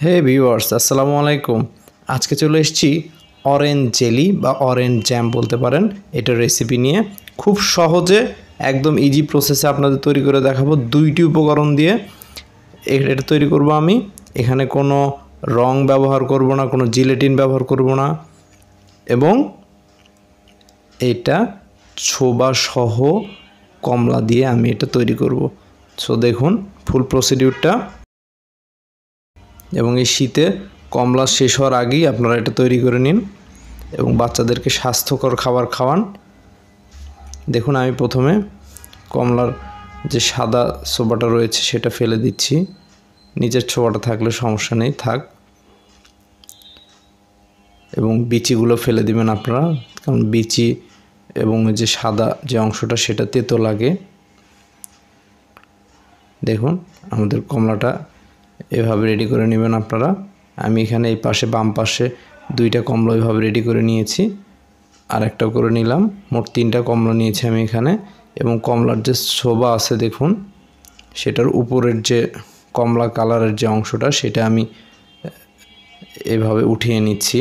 হে viewers, আসসালামু আলাইকুম। আজকে চলে এসেছি অরেঞ্জ জেলি বা অরেঞ্জ জ্যাম বলতে পারেন এটার রেসিপি নিয়ে। খুব সহজে একদম ইজি প্রসেসে আপনাদের তৈরি করে দেখাবো। দুইটি উপকরণ দিয়ে এটা তৈরি করব আমি। এখানে কোনো রং ব্যবহার করব না, কোনো জিলেটিন ব্যবহার করব না, এবং এটা ছোবা সহ কমলা দিয়ে আমি এটা তৈরি করব। সো দেখুন ফুল প্রসিডিউরটা। এবং এই শীতে কমলা শেষ হওয়ার আগেই আপনারা এটা তৈরি করে নিন এবং বাচ্চাদেরকে স্বাস্থ্যকর খাবার খাওয়ান। দেখুন আমি প্রথমে কমলার যে সাদা ছোবাটা রয়েছে সেটা ফেলে দিচ্ছি। নিচের ছোবাটা থাকলে সমস্যা নেই, থাক। এবং বিচিগুলো ফেলে দিবেন আপনারা, কারণ বিচি এবং যে সাদা যে অংশটা সেটা তেতো লাগে। দেখুন আমাদের কমলাটা এভাবে রেডি করে নেবেন আপনারা। আমি এখানে এই পাশে বাম পাশে দুইটা কমলা এভাবে রেডি করে নিয়েছি, আর একটা করে নিলাম। মোট 3টা কমলা নিয়েছি আমি এখানে। এবং কমলার যে ছোবা আছে দেখুন, সেটার উপরের যে কমলা কালারের যে অংশটা সেটা আমি এভাবে উঠিয়ে নিচ্ছি।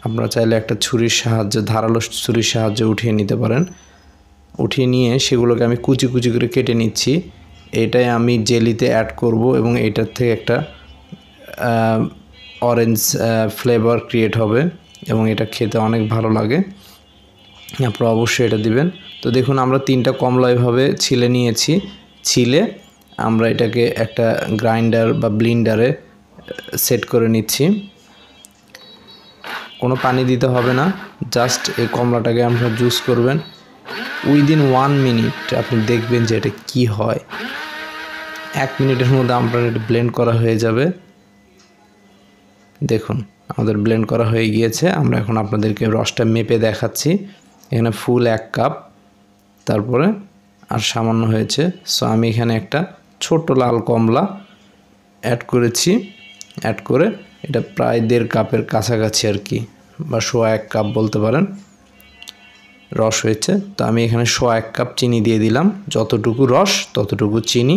আপনারা চাইলে একটা ছুরির সাহায্যে, ধারালো ছুরির সাহায্যে উঠিয়ে নিতে পারেন। উঠিয়ে নিয়ে সেগুলোকে আমি কুচি কুচি করে কেটে নিচ্ছি। এটাই আমি জেলিতে অ্যাড করব এবং এটার থেকে একটা অরেঞ্জ ফ্লেভার ক্রিয়েট হবে এবং এটা খেতে অনেক ভালো লাগে। আপনারা অবশ্যই এটা দিবেন। তো দেখুন আমরা 3টা কমলা এভাবে ছিলে নিয়েছি। ছিলে আমরা এটাকে একটা গ্রাইন্ডার বা ব্লেন্ডারে সেট করে নিচ্ছি। কোনো পানি দিতে হবে না, জাস্ট এই কমলাটাকে আপনারা জুস করবেন। উইদিন 1 মিনিট আপনি দেখবেন যে এটা কী হয়। 1 মিনিটের মধ্যে আপনার এটা ব্লেন্ড করা হয়ে যাবে। দেখুন আমাদের ব্লেন্ড করা হয়ে গিয়েছে। আমরা এখন আপনাদেরকে রসটা মেপে দেখাচ্ছি। এখানে ফুল 1 কাপ, তারপরে আর সামান্য হয়েছে। সো আমি এখানে একটা ছোট লাল কমলা অ্যাড করেছি। অ্যাড করে এটা প্রায় 1.5 কাপের কাছাকাছি আর কি, বা 1.25 কাপ বলতে পারেন রস হয়েছে। তো আমি এখানে 1.25 কাপ চিনি দিয়ে দিলাম। যতটুকু রস ততটুকু চিনি,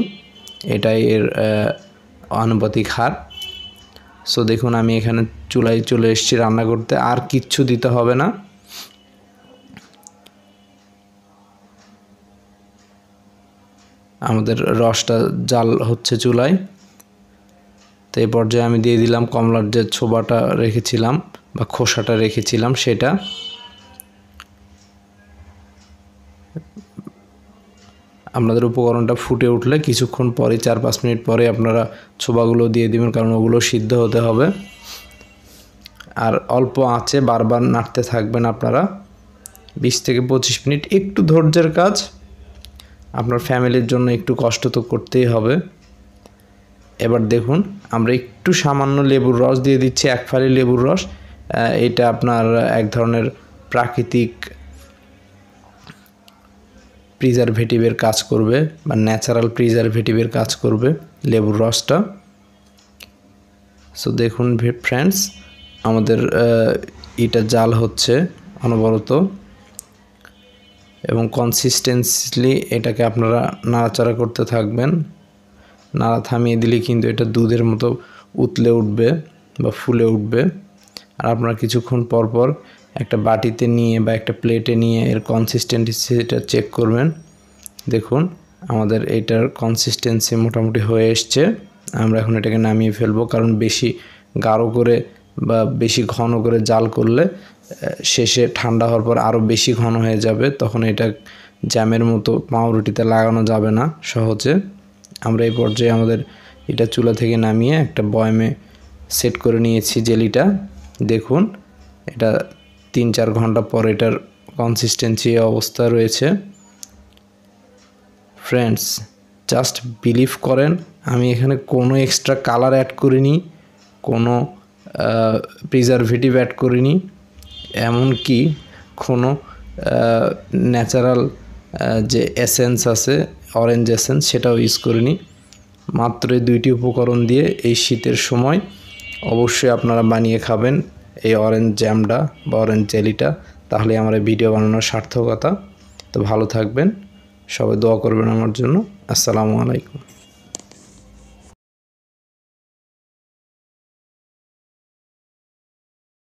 এটাই এর আনুপাতিক হার। সো দেখুন আমি এখানে চুলায় চলে এসেছি রান্না করতে, আর কিচ্ছু দিতে হবে না। আমাদের রসটা জাল হচ্ছে চুলায়। তো এই পর্যায়ে আমি দিয়ে দিলাম কমলার যে ছোবাটা রেখেছিলাম বা খোসাটা রেখেছিলাম সেটা। আপনাদের উপকরণটা ফুটে উঠলে কিছুক্ষণ পরে, 4-5 মিনিট পরে আপনারা ছোবাগুলো দিয়ে দিবেন, কারণ ওগুলো সিদ্ধ হতে হবে। আর অল্প আঁচে বারবার নাড়তে থাকবেন আপনারা 20 থেকে 25 মিনিট। একটু ধৈর্যের কাজ, আপনার ফ্যামিলির জন্য একটু কষ্ট তো করতেই হবে। এবার দেখুন আমরা একটু সামান্য লেবুর রস দিয়ে দিচ্ছি, 1 ফালি লেবুর রস। এটা আপনার এক ধরনের প্রাকৃতিক প্রিজারভেটিভের কাজ করবে বা ন্যাচারাল প্রিজারভেটিভের কাজ করবে লেবুর রসটা। সো দেখুন ফ্রেন্ডস, আমাদের এটা জাল হচ্ছে অনবরত এবং কনসিস্টেন্সলি এটাকে আপনারা নাড়াচাড়া করতে থাকবেন। নাড়া থামিয়ে দিলে কিন্তু এটা দুধের মতো উতলে উঠবে বা ফুলে উঠবে। আর আপনারা কিছুক্ষণ পর পর একটা বাটিতে নিয়ে বা একটা প্লেটে নিয়ে এর কনসিস্টেন্সিটা চেক করবেন। দেখুন আমাদের এটার কনসিস্টেন্সি মোটামুটি হয়ে এসছে। আমরা এখন এটাকে নামিয়ে ফেলবো, কারণ বেশি গাঢ় করে বা বেশি ঘন করে জাল করলে শেষে ঠান্ডা হওয়ার পর আরও বেশি ঘন হয়ে যাবে, তখন এটা জ্যামের মতো পাউরুটিতে লাগানো যাবে না সহজে। আমরা এই পর্যায়ে আমাদের এটা চুলা থেকে নামিয়ে একটা বয়ামে সেট করে নিয়েছি জেলিটা। দেখুন এটা 3-4 ঘন্টা পর এটার কনসিস্টেন্সি অবস্থা রয়েছে। ফ্রেন্ডস জাস্ট বিলিভ করেন, আমি এখানে কোনো এক্সট্রা কালার অ্যাড করিনি, কোনো প্রিজারভেটিভ অ্যাড করিনি, এমনকি কোনো ন্যাচারাল যে এসেন্স আছে অরেঞ্জ এসেন্স সেটাও ইউজ করিনি। মাত্র এই 2টি উপকরণ দিয়ে এই শীতের সময় অবশ্যই আপনারা বানিয়ে খাবেন এই অরেঞ্জ জ্যামটা বা অরেঞ্জ জেলিটা, তাহলে আমার এই ভিডিও বানানোর সার্থকতা। তো ভালো থাকবেন, সবাই দোয়া করবেন আমার জন্য। আসসালামু আলাইকুম।